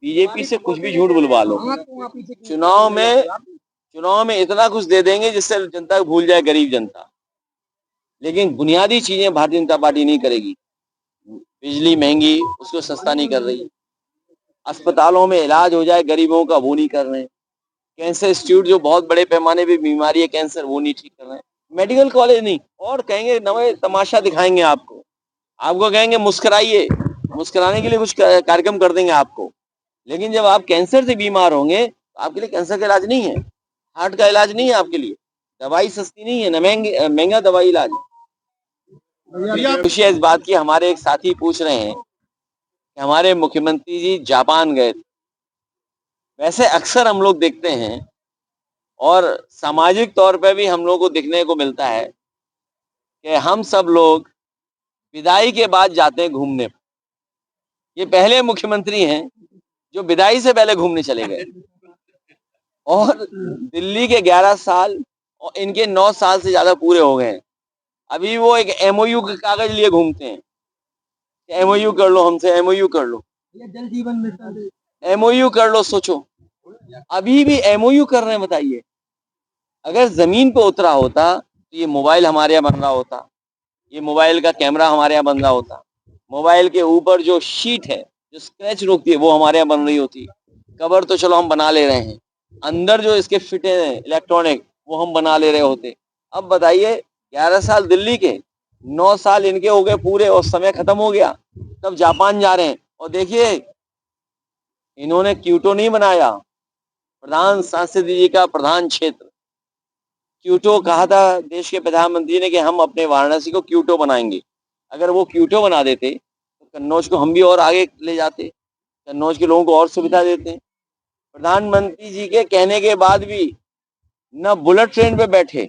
BJP से कुछ भी झूठ बुलवा लो, चुनाव में इतना कुछ दे देंगे जिससे जनता को भूल जाए, गरीब जनता। लेकिन बुनियादी चीजें भारतीय जनता पार्टी नहीं करेगी। बिजली महंगी, उसको सस्ता नहीं कर रही। अस्पतालों में इलाज हो जाए गरीबों का, वो नहीं कर रहे हैं। कैंसर इंस्टीट्यूट, जो बहुत बड़े पैमाने पे बीमारी है कैंसर, वो नहीं ठीक कर रहे हैं। मेडिकल कॉलेज नहीं, और कहेंगे नए तमाशा दिखाएंगे आपको कहेंगे मुस्कुराइए, मुस्कुराने के लिए कुछ कार्यक्रम कर देंगे आपको। लेकिन जब आप कैंसर से बीमार होंगे तो आपके लिए कैंसर का इलाज नहीं है, हार्ट का इलाज नहीं है आपके लिए, दवाई सस्ती नहीं है, न महंगा दवाई इलाज। खुशी है इस बात की, हमारे एक साथी पूछ रहे हैं कि हमारे मुख्यमंत्री जी जापान गए थे। वैसे अक्सर हम लोग देखते हैं और सामाजिक तौर पे भी हम लोग को देखने को मिलता है कि हम सब लोग विदाई के बाद जाते हैं घूमने। ये पहले मुख्यमंत्री हैं जो विदाई से पहले घूमने चले गए। और दिल्ली के 11 साल और इनके 9 साल से ज्यादा पूरे हो गए हैं। अभी वो एक एमओयू का कागज लिए घूमते हैं, एमओयू कर लो हमसे, एमओयू कर लो, जल जीवन मिशन, एमओयू कर लो। सोचो अभी भी एमओयू कर रहे हैं। बताइए, अगर जमीन पे उतरा होता तो ये मोबाइल हमारे यहाँ बन रहा होता, ये मोबाइल का कैमरा हमारे यहाँ बन रहा होता, मोबाइल के ऊपर जो शीट है जो स्क्रैच रोकती है वो हमारे यहाँ बन रही होती। कवर तो चलो हम बना ले रहे हैं, अंदर जो इसके फिट है इलेक्ट्रॉनिक वो हम बना ले रहे होते। अब बताइए 11 साल दिल्ली के, 9 साल इनके हो गए पूरे और समय खत्म हो गया, तब जापान जा रहे हैं। और देखिए इन्होंने क्यूटो नहीं बनाया, प्रधान सांसद जी का प्रधान क्षेत्र क्यूटो कहा था देश के प्रधानमंत्री ने कि हम अपने वाराणसी को क्यूटो बनाएंगे। अगर वो क्यूटो बना देते तो कन्नौज को हम भी और आगे ले जाते, कन्नौज के लोगों को और सुविधा देते। प्रधानमंत्री जी के कहने के बाद भी न बुलेट ट्रेन पे बैठे,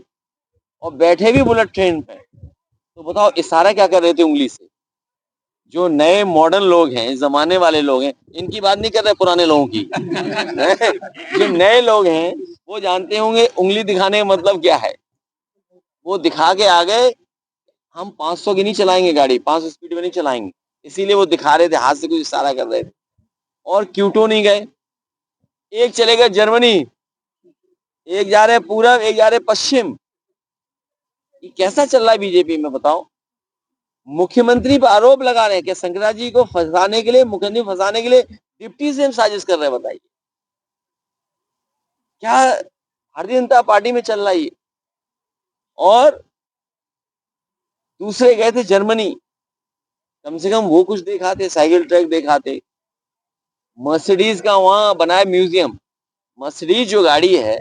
और बैठे भी बुलेट ट्रेन पे तो बताओ इशारा क्या कर रहे थे उंगली से। जो नए मॉडर्न लोग हैं, इस जमाने वाले लोग हैं, इनकी बात नहीं कर रहे पुराने लोगों की जो नए लोग हैं वो जानते होंगे उंगली दिखाने का मतलब क्या है। वो दिखा के आ गए हम 500 की नहीं चलाएंगे गाड़ी, 500 स्पीड में नहीं चलाएंगे, इसीलिए वो दिखा रहे थे, हाथ से कुछ इशारा कर रहे थे। और क्यूटो नहीं गए, एक चले गए जर्मनी, एक जा रहे पूरब, एक जा रहे पश्चिम। ये कैसा चल रहा है बीजेपी में बताओ। मुख्यमंत्री पर आरोप लगा रहे हैं कि शंकराचार्य जी को फंसाने के लिए, मुख्यमंत्री फंसाने के लिए डिप्टी सीएम साजिश कर रहे हैं। बताइए क्या भारतीय जनता पार्टी में चल रहा है। और दूसरे गए थे जर्मनी, कम से कम वो कुछ दिखाते, साइकिल ट्रैक दिखाते। मर्सिडीज का वहां बनाया म्यूजियम। मर्सिडीज जो गाड़ी है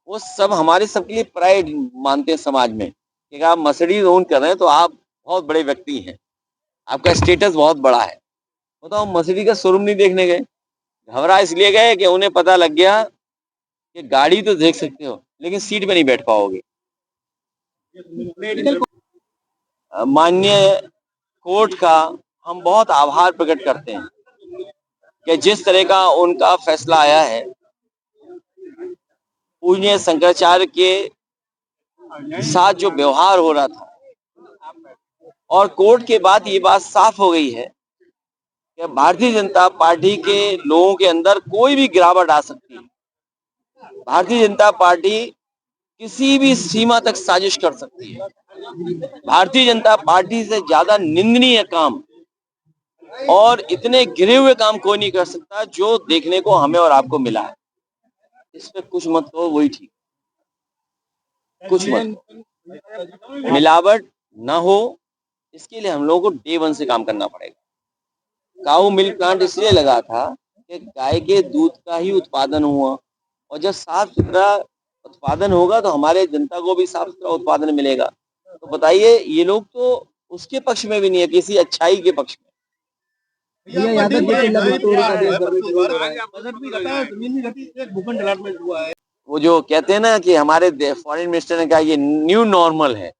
वो सब हमारे सबके लिए प्राइड मानते हैं समाज में कि आप मर्सिडीज ओन कर रहे हैं तो आप बहुत बड़े व्यक्ति हैं, आपका स्टेटस बहुत बड़ा है। बताओ मर्सिडीज का शोरूम नहीं देखने गए, घबरा इसलिए गए कि उन्हें पता लग गया कि गाड़ी तो देख सकते हो लेकिन सीट पे नहीं बैठ पाओगे। माननीय कोर्ट का हम बहुत आभार प्रकट करते हैं कि जिस तरह का उनका फैसला आया है, पूज्य शंकराचार्य के साथ जो व्यवहार हो रहा था, और कोर्ट के बाद ये बात साफ हो गई है कि भारतीय जनता पार्टी के लोगों के अंदर कोई भी गिरावट आ सकती है। भारतीय जनता पार्टी किसी भी सीमा तक साजिश कर सकती है। भारतीय जनता पार्टी से ज्यादा निंदनीय काम और इतने गिरे हुए काम कोई नहीं कर सकता जो देखने को हमें और आपको मिला है। इस पे कुछ मत कहो, वही ठीक, कुछ मत, मिलावट ना हो, इसके लिए हम लोगों को डे वन से काम करना पड़ेगा। काऊ मिल्क प्लांट इसलिए लगा था कि गाय के दूध का ही उत्पादन हुआ, और जब साफ सुथरा उत्पादन होगा तो हमारे जनता को भी साफ सुथरा उत्पादन मिलेगा। तो बताइए ये लोग तो उसके पक्ष में भी नहीं है, किसी अच्छाई के पक्ष में। वो जो कहते हैं ना कि हमारे फॉरेन मिनिस्टर ने कहा ये न्यू नॉर्मल है,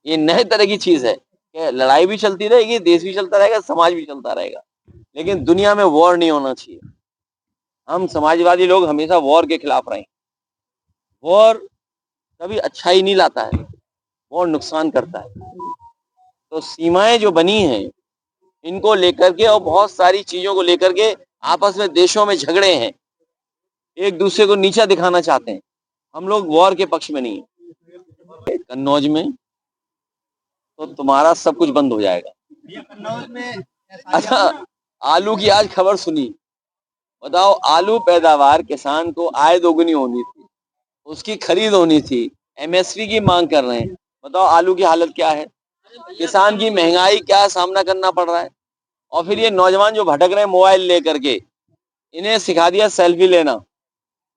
ये नए तरह की चीज है कि लड़ाई भी चलती रहेगी, देश भी चलता रहेगा, समाज भी चलता रहेगा, लेकिन दुनिया में वॉर नहीं होना चाहिए। हम समाजवादी लोग हमेशा वॉर के खिलाफ रहे। वॉर कभी अच्छाई नहीं लाता है, वॉर नुकसान करता है। तो सीमाएं जो बनी हैं इनको लेकर के और बहुत सारी चीजों को लेकर के आपस में देशों में झगड़े हैं, एक दूसरे को नीचा दिखाना चाहते हैं। हम लोग वॉर के पक्ष में नहीं है। कन्नौज में तो तुम्हारा सब कुछ बंद हो जाएगा। कन्नौज में अच्छा, आलू की आज खबर सुनी, बताओ, आलू पैदावार किसान को आय दोगुनी होनी थी, उसकी खरीद होनी थी, एमएसपी की मांग कर रहे हैं। बताओ आलू की हालत क्या है, किसान की महंगाई क्या सामना करना पड़ रहा है। और फिर ये नौजवान जो भटक रहे हैं मोबाइल लेकर के, इन्हें सिखा दिया सेल्फी लेना,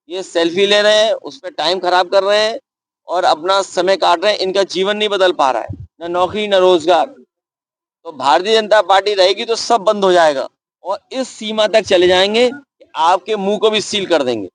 ये सेल्फी ले रहे हैं, उस पर टाइम खराब कर रहे हैं और अपना समय काट रहे हैं। इनका जीवन नहीं बदल पा रहा है, न नौकरी न रोजगार। तो भारतीय जनता पार्टी रहेगी तो सब बंद हो जाएगा और इस सीमा तक चले जाएंगे कि आपके मुंह को भी सील कर देंगे।